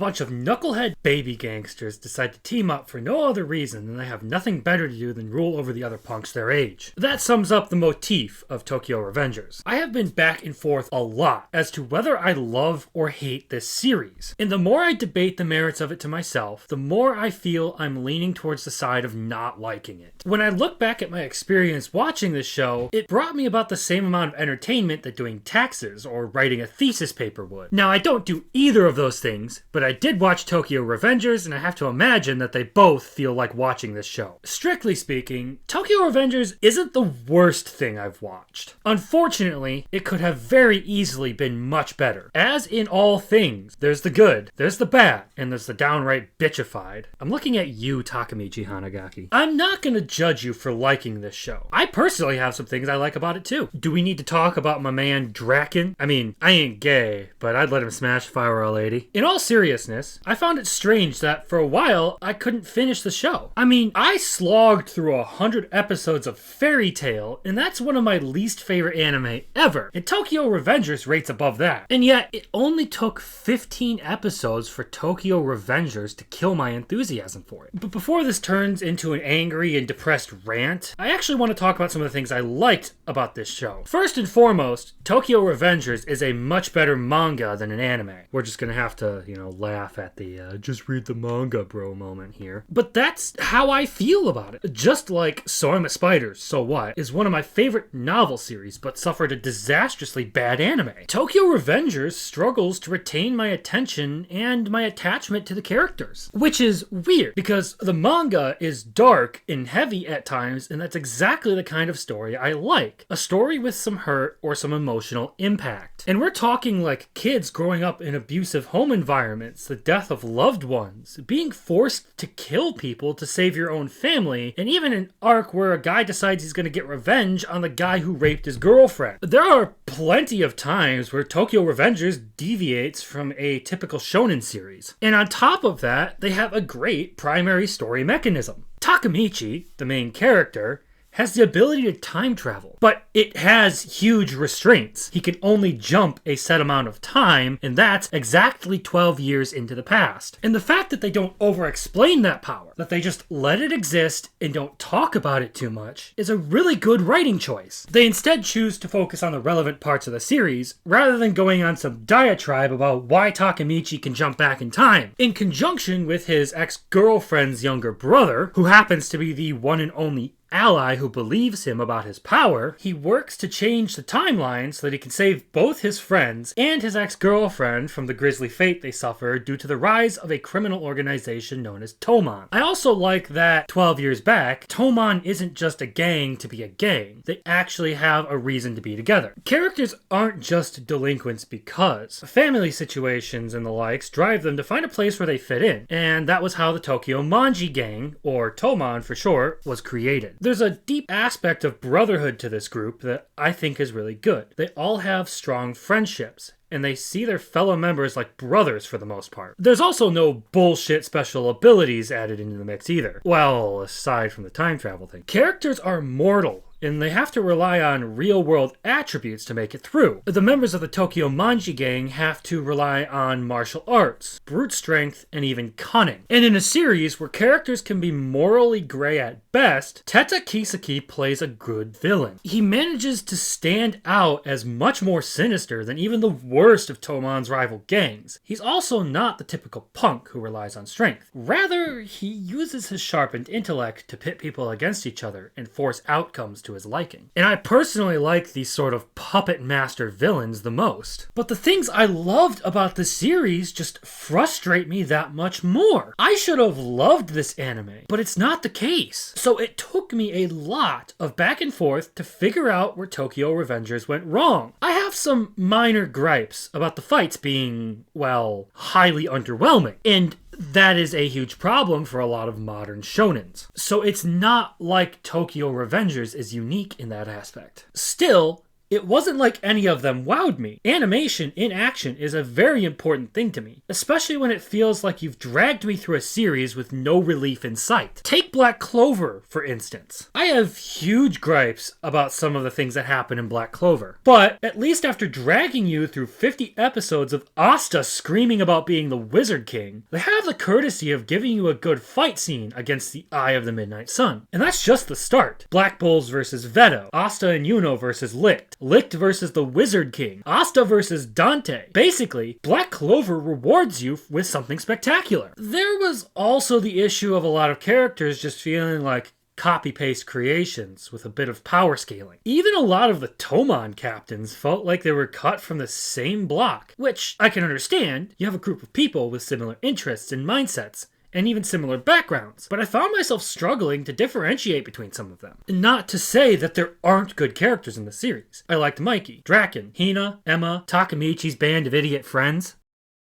bunch of knucklehead baby gangsters decide to team up for no other reason than they have nothing better to do than rule over the other punks their age. That sums up the motif of Tokyo Revengers. I have been back and forth a lot as to whether I love or hate this series, and the more I debate the merits of it to myself, the more I feel I'm leaning towards the side of not liking it. When I look back at my experience watching this show, it brought me about the same amount of entertainment that doing taxes or writing a thesis paper would. Now, I don't do either of those things, but I did watch Tokyo Revengers, and I have to imagine that they both feel like watching this show. Strictly speaking, Tokyo Revengers isn't the worst thing I've watched. Unfortunately, it could have very easily been much better. As in all things, there's the good, there's the bad, and there's the downright bitchified. I'm looking at you, Takamichi Hanagaki. I'm not gonna judge you for liking this show. I personally have some things I like about it too. Do we need to talk about my man Draken? I mean, I ain't gay, but I'd let him smash if I were a lady. In all seriousness, I found it strange that for a while I couldn't finish the show. I mean, I slogged through 100 episodes of Fairy Tail, and that's one of my least favorite anime ever. And Tokyo Revengers rates above that. And yet, it only took 15 episodes for Tokyo Revengers to kill my enthusiasm for it. But before this turns into an angry and depressed rant, I actually want to talk about some of the things I liked about this show. First and foremost, Tokyo Revengers is a much better manga than an anime. We're just gonna have to, laugh at the just read the manga bro moment here. But that's how I feel about it. Just like So I'm a Spider, So What is one of my favorite novel series, but suffered a disastrously bad anime. Tokyo Revengers struggles to retain my attention and my attachment to the characters. Which is weird, because the manga is dark and heavy at times, and that's exactly the kind of story I like. A story with some hurt or some emotional impact. And we're talking like kids growing up in abusive home environments, the death of loved ones, being forced to kill people to save your own family, and even an arc where a guy decides he's going to get revenge on the guy who raped his girlfriend. There are plenty of times where Tokyo Revengers deviates from a typical shonen series. And on top of that, they have a great primary story mechanism. Takamichi, the main character, has the ability to time travel, but it has huge restraints. He can only jump a set amount of time, and that's exactly 12 years into the past. And the fact that they don't over-explain that power, that they just let it exist and don't talk about it too much, is a really good writing choice. They instead choose to focus on the relevant parts of the series, rather than going on some diatribe about why Takamichi can jump back in time, in conjunction with his ex-girlfriend's younger brother, who happens to be the one and only ally who believes him about his power. He works to change the timeline so that he can save both his friends and his ex-girlfriend from the grisly fate they suffered due to the rise of a criminal organization known as Tomon. I also like that 12 years back, Tomon isn't just a gang to be a gang. They actually have a reason to be together. Characters aren't just delinquents because family situations and the likes drive them to find a place where they fit in, and that was how the Tokyo Manji gang, or Tomon for short, was created. There's a deep aspect of brotherhood to this group that I think is really good. They all have strong friendships, and they see their fellow members like brothers for the most part. There's also no bullshit special abilities added into the mix either. Well, aside from the time travel thing. Characters are mortal, and they have to rely on real-world attributes to make it through. The members of the Tokyo Manji gang have to rely on martial arts, brute strength, and even cunning. And in a series where characters can be morally gray at best, Teta Kisaki plays a good villain. He manages to stand out as much more sinister than even the worst of Tomon's rival gangs. He's also not the typical punk who relies on strength. Rather, he uses his sharpened intellect to pit people against each other and force outcomes to his liking. And I personally like these sort of puppet master villains the most. But the things I loved about the series just frustrate me that much more. I should have loved this anime, but it's not the case. So it took me a lot of back and forth to figure out where Tokyo Revengers went wrong. I have some minor gripes about the fights being, well, highly underwhelming. And that is a huge problem for a lot of modern shonens. So it's not like Tokyo Revengers is unique in that aspect. Still, it wasn't like any of them wowed me. Animation in action is a very important thing to me, especially when it feels like you've dragged me through a series with no relief in sight. Take Black Clover, for instance. I have huge gripes about some of the things that happen in Black Clover, but at least after dragging you through 50 episodes of Asta screaming about being the Wizard King, they have the courtesy of giving you a good fight scene against the Eye of the Midnight Sun. And that's just the start. Black Bulls versus Veto, Asta and Yuno versus Licht, Licht versus the Wizard King, Asta versus Dante. Basically, Black Clover rewards you with something spectacular. There was also the issue of a lot of characters just feeling like copy-paste creations with a bit of power scaling. Even a lot of the Tomon captains felt like they were cut from the same block, which I can understand. You have a group of people with similar interests and mindsets, and even similar backgrounds, but I found myself struggling to differentiate between some of them. Not to say that there aren't good characters in the series. I liked Mikey, Draken, Hina, Emma, Takamichi's band of idiot friends.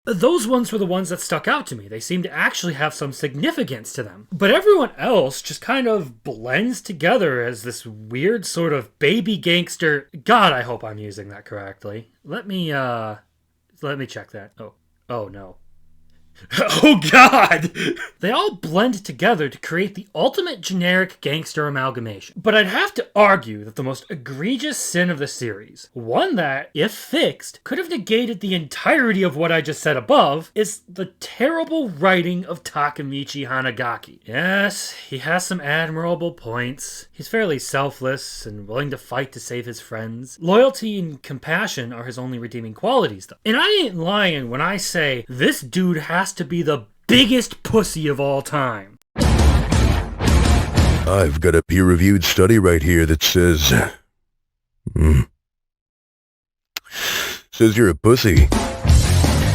Those ones were the ones that stuck out to me. They seemed to actually have some significance to them. But everyone else just kind of blends together as this weird sort of baby gangster. God, I hope I'm using that correctly. Let me check that. Oh no. Oh god! They all blend together to create the ultimate generic gangster amalgamation. But I'd have to argue that the most egregious sin of the series, one that, if fixed, could have negated the entirety of what I just said above, is the terrible writing of Takamichi Hanagaki. Yes, he has some admirable points. He's fairly selfless and willing to fight to save his friends. Loyalty and compassion are his only redeeming qualities, though. And I ain't lying when I say this dude has to be the biggest pussy of all time. I've got a peer-reviewed study right here that says you're a pussy.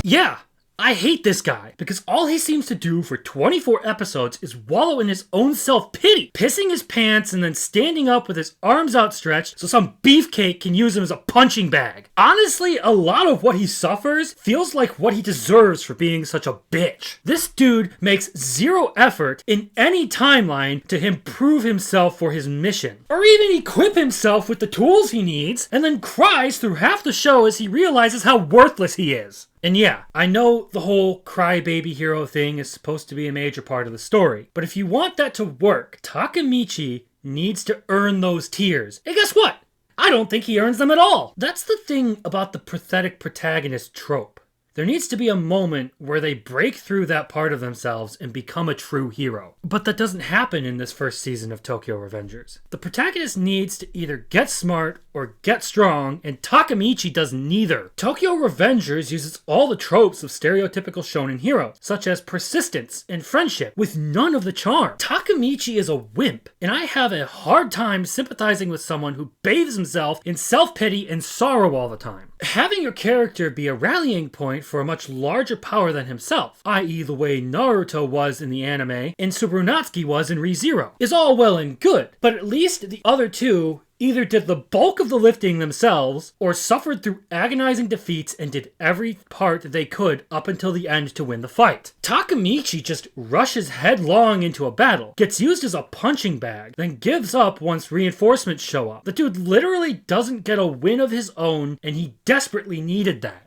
Yeah, I hate this guy, because all he seems to do for 24 episodes is wallow in his own self-pity, pissing his pants and then standing up with his arms outstretched so some beefcake can use him as a punching bag. Honestly, a lot of what he suffers feels like what he deserves for being such a bitch. This dude makes zero effort in any timeline to improve himself for his mission, or even equip himself with the tools he needs, and then cries through half the show as he realizes how worthless he is. And yeah, I know the whole crybaby hero thing is supposed to be a major part of the story, but if you want that to work, Takamichi needs to earn those tears. And guess what? I don't think he earns them at all. That's the thing about the pathetic protagonist trope. There needs to be a moment where they break through that part of themselves and become a true hero. But that doesn't happen in this first season of Tokyo Revengers. The protagonist needs to either get smart or get strong, and Takamichi does neither. Tokyo Revengers uses all the tropes of stereotypical shonen heroes, such as persistence and friendship, with none of the charm. Takamichi is a wimp, and I have a hard time sympathizing with someone who bathes himself in self-pity and sorrow all the time. Having your character be a rallying point for a much larger power than himself, i.e. the way Naruto was in the anime and Tsuburunatsuki was in ReZero, is all well and good, but at least the other two either did the bulk of the lifting themselves or suffered through agonizing defeats and did every part they could up until the end to win the fight. Takamichi just rushes headlong into a battle, gets used as a punching bag, then gives up once reinforcements show up. The dude literally doesn't get a win of his own, and he desperately needed that.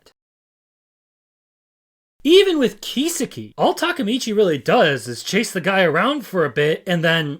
Even with Kiseki, all Takamichi really does is chase the guy around for a bit and then...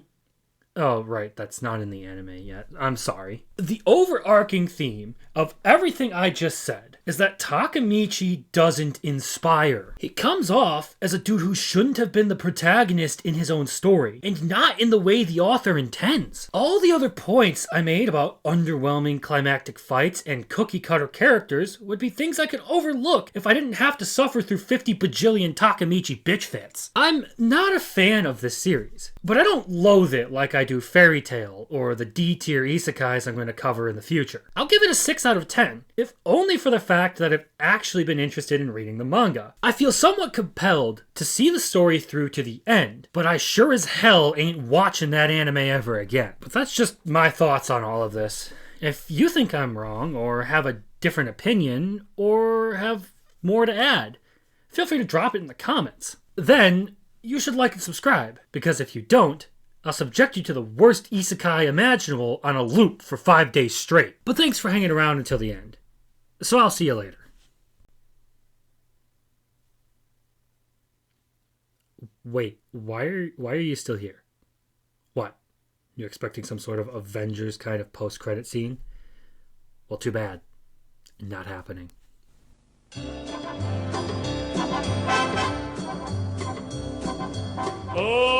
Oh, right, that's not in the anime yet. I'm sorry. The overarching theme of everything I just said is that Takamichi doesn't inspire. He comes off as a dude who shouldn't have been the protagonist in his own story, and not in the way the author intends. All the other points I made about underwhelming climactic fights and cookie-cutter characters would be things I could overlook if I didn't have to suffer through 50 bajillion Takamichi bitch fits. I'm not a fan of this series, but I don't loathe it like I do Fairy Tail or the D-tier isekais I'm going to cover in the future. I'll give it a 6 out of 10, if only for the fact that I've actually been interested in reading the manga. I feel somewhat compelled to see the story through to the end, but I sure as hell ain't watching that anime ever again. But that's just my thoughts on all of this. If you think I'm wrong, or have a different opinion, or have more to add, feel free to drop it in the comments. Then, you should like and subscribe, because if you don't, I'll subject you to the worst isekai imaginable on a loop for 5 days straight. But thanks for hanging around until the end. So I'll see you later. Wait, why are you still here? What? You're expecting some sort of Avengers kind of post-credit scene? Well, too bad. Not happening. Oh!